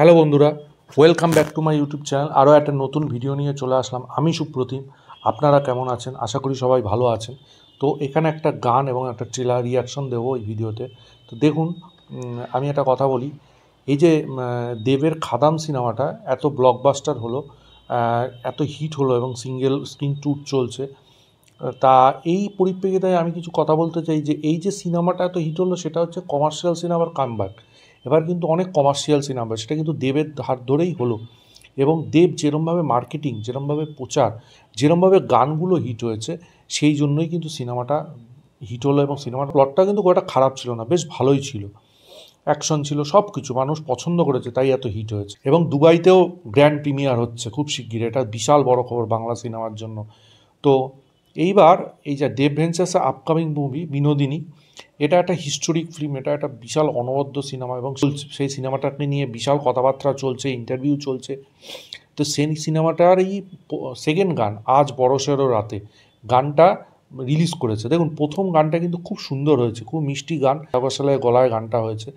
Hello বন্ধুরা, welcome back to my YouTube channel. আরও একটা নতুন ভিডিও নিয়ে চলে আসলাম। আমি সুপ্রতিম। আপনারা কেমন আছেন? আশা করি সবাই ভালো আছেন। তো এখানে একটা গান এবং একটা ট্রেলার রিয়াকশন দেবো এই ভিডিওতে। তো দেখুন, আমি একটা কথা বলি। এই যে দেবের খাদাম সিনেমাটা এত ব্লকবাস্টার হলো, এত হিট হলো এবং সিঙ্গেল স্ক্রিন ট্যুর চলছে, তা এই পরিপ্রেক্ষিতে আমি কিছু কথা বলতে চাই যে এই যে সিনেমাটা এত হিট হলো সেটা হচ্ছে কমার্শিয়াল সিনেমার কামব্যাক। এবার কিন্তু অনেক কমার্শিয়াল সিনেমা, সেটা কিন্তু দেবের হাত ধরেই হলো। এবং দেব যেরমভাবে মার্কেটিং, যেরমভাবে প্রচার, যেরমভাবে গানগুলো হিট হয়েছে, সেই জন্যই কিন্তু সিনেমাটা হিট হলো। এবং সিনেমার প্লটটা কিন্তু খুব একটা খারাপ ছিল না, বেশ ভালোই ছিল, অ্যাকশন ছিল, সব কিছু মানুষ পছন্দ করেছে, তাই এত হিট হয়েছে। এবং দুবাইতেও গ্র্যান্ড প্রিমিয়ার হচ্ছে খুব শিগগির, এটা বিশাল বড় খবর বাংলা সিনেমার জন্য। তো এইবার এই যে দেব ভেঞ্চার্সের আপকামিং মুভি বিনোদিনী, এটা একটা হিস্টোরিক ফিল্ম, এটা একটা বিশাল অনবদ্য সিনেমা এবং সেই সিনেমাটাকে নিয়ে বিশাল কথাবার্তা চলছে, ইন্টারভিউ চলছে। তো সেই সিনেমাটারই সেকেন্ড গান আজ বড়সড় রাতে গানটা রিলিজ করেছে। দেখুন, প্রথম গানটা কিন্তু খুব সুন্দর হয়েছে, খুব মিষ্টি গান, সালায় গলায় গানটা হয়েছে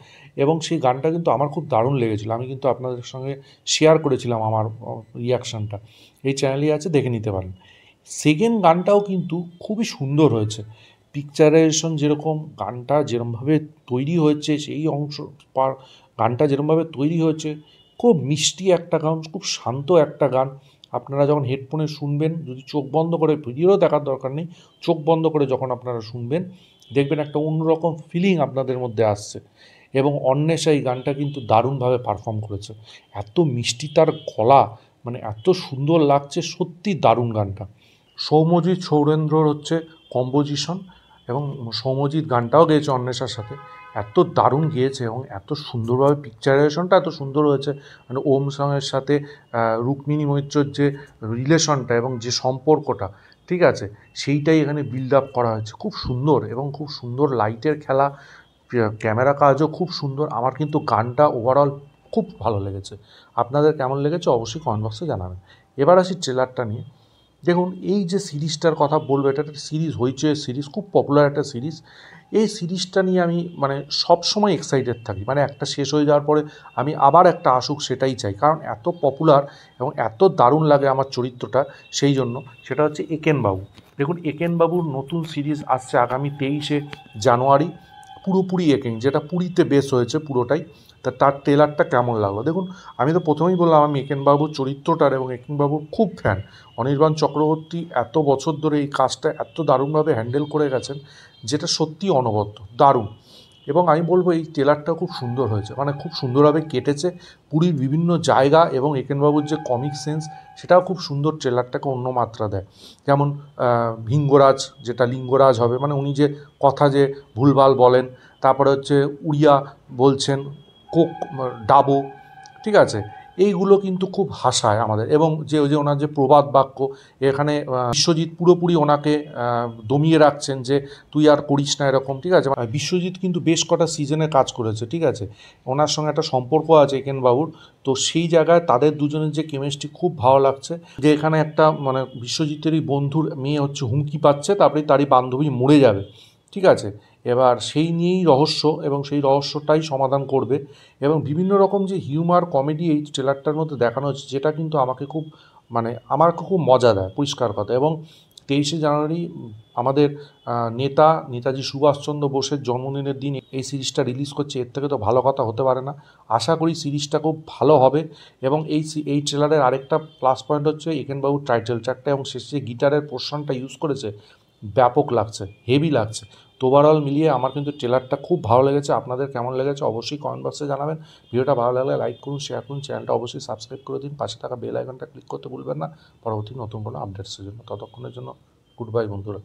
এবং সেই গানটা কিন্তু আমার খুব দারুণ লেগেছিল। আমি কিন্তু আপনাদের সঙ্গে শেয়ার করেছিলাম আমার রিয়াকশানটা, এই চ্যানেলেই আছে, দেখে নিতে পারেন। সেকেন্ড গানটাও কিন্তু খুবই সুন্দর হয়েছে, পিকচারাইজেশন যেরকম, গানটা যেরমভাবে তৈরি হয়েছে, সেই অংশ গানটা যেরমভাবে তৈরি হয়েছে, খুব মিষ্টি একটা গান, খুব শান্ত একটা গান। আপনারা যখন হেডফোনে শুনবেন, যদি চোখ বন্ধ করে, ভিডিও দেখার দরকার নেই, চোখ বন্ধ করে যখন আপনারা শুনবেন, দেখবেন একটা অন্যরকম ফিলিং আপনাদের মধ্যে আসছে। এবং অন্বেষা এই গানটা কিন্তু দারুণভাবে পারফর্ম করেছে, এত মিষ্টি তার গলা, মানে এত সুন্দর লাগছে, সত্যি দারুণ গানটা। সৌম্যজিৎ সৌরেন্দ্রর হচ্ছে কম্পোজিশন, এবং সৌম্যজিৎ গানটাও গেয়েছে অন্বেষার সাথে, এত দারুণ গিয়েছে এবং এত সুন্দরভাবে পিকচারাইজেশনটা এত সুন্দর হয়েছে। মানে ওম সঙ্গের সাথে রুক্মিণী মৈত্রর যে রিলেশনটা এবং যে সম্পর্কটা, ঠিক আছে, সেইটাই এখানে বিল্ড আপ করা হয়েছে খুব সুন্দর। এবং খুব সুন্দর লাইটের খেলা, ক্যামেরা কাজও খুব সুন্দর। আমার কিন্তু গানটা ওভারঅল খুব ভালো লেগেছে। আপনাদের কেমন লেগেছে অবশ্যই কমেন্ট বক্সে জানাবেন। এবার আসি ট্রেলারটা নিয়ে। দেখুন, এই যে সিরিজটার কথা বলবো, এটা একটা সিরিজ, হইচই সিরিজ, খুব পপুলার একটা সিরিজ। এই সিরিজটা নিয়ে আমি মানে সবসময় এক্সাইটেড থাকি, মানে একটা শেষ হয়ে যাওয়ার পরে আমি আবার একটা আসুক সেটাই চাই, কারণ এত পপুলার এবং এত দারুণ লাগে আমার চরিত্রটা, সেই জন্য। সেটা হচ্ছে একেনবাবু। দেখুন, একেনবাবুর নতুন সিরিজ আসছে আগামী 23শে জানুয়ারি, পুরোপুরি একেন, যেটা পুরীতে বেস হয়েছে পুরোটাই। তার ট্রেলারটা কেমন লাগলো দেখুন। আমি তো প্রথমেই বললাম আমি একেনবাবুর চরিত্রটার এবং একেনবাবুর খুব ফ্যান। অনির্বাণ চক্রবর্তী এত বছর ধরে এই কাজটা এত দারুণভাবে হ্যান্ডেল করে গেছেন, যেটা সত্যি অনবদ্য, দারুণ। এবং আমি বলবো এই ট্রেলারটা খুব সুন্দর হয়েছে, মানে খুব সুন্দরভাবে কেটেছে পুরীর বিভিন্ন জায়গা, এবং একেনবাবুর যে কমিক সেন্স, সেটাও খুব সুন্দর, ট্রেলারটাকে অন্য মাত্রা দেয়। যেমন ভিঙ্গরাজ, যেটা লিঙ্গরাজ হবে, মানে উনি যে কথা যে ভুলভাল বলেন, তারপরে হচ্ছে উড়িয়া বলছেন, কোক, ডাবো, ঠিক আছে, এইগুলো কিন্তু খুব হাসায় আমাদের। এবং যে ওই যে ওনার যে প্রবাদ বাক্য, এখানে বিশ্বজিৎ পুরোপুরি ওনাকে দমিয়ে রাখছেন যে তুই আর করিস না এরকম, ঠিক আছে। বিশ্বজিৎ কিন্তু বেশ কটা সিজনে কাজ করেছে, ঠিক আছে, ওনার সঙ্গে একটা সম্পর্ক আছে একেনবাবুর। তো সেই জায়গায় তাদের দুজনের যে কেমিস্ট্রি খুব ভালো লাগছে। যে এখানে একটা মানে বিশ্বজিতেরই বন্ধুর মেয়ে হচ্ছে হুমকি পাচ্ছে, তারপরে তারই বান্ধবী মরে যাবে, ঠিক আছে। এবার সেই নিয়েই রহস্য, এবং সেই রহস্যটাই সমাধান করবে। এবং বিভিন্ন রকম যে হিউমার কমেডি এই ট্রেলারটার মধ্যে দেখানো হচ্ছে, যেটা কিন্তু আমাকে খুব, মানে আমাকে খুব মজা দেয়, পরিষ্কার কথা। এবং 23শে জানুয়ারি আমাদের নেতাজি সুভাষচন্দ্র বোসের জন্মদিনের দিন এই সিরিজটা রিলিজ করছে, এর থেকে তো ভালো কথা হতে পারে না। আশা করি সিরিজটা খুব ভালো হবে। এবং এই ট্রেলারের আরেকটা প্লাস পয়েন্ট হচ্ছে একেনবাবুর টাইটেল ট্র্যাকটা এবং শেষে গিটারের পোর্শনটা ইউজ করেছে, ব্যাপক লাগছে, হেভি লাগছে। তো ওভারঅল মিলিয়ে আমার কিন্তু ট্রেলারটা খুব ভালো লেগেছে। আপনাদের কেমন লেগেছে অবশ্যই কমেন্ট বক্সে জানাবেন। ভিডিওটা ভালো লাগলে লাইক করুন, শেয়ার করুন, চ্যানেলটা অবশ্যই সাবস্ক্রাইব করে দিন, পাশে থাকা বেল আইকনটা ক্লিক করতে ভুলবেন না পরবর্তী নতুন কোনো আপডেটসের জন্য। ততক্ষণের জন্য গুড বাই বন্ধুরা।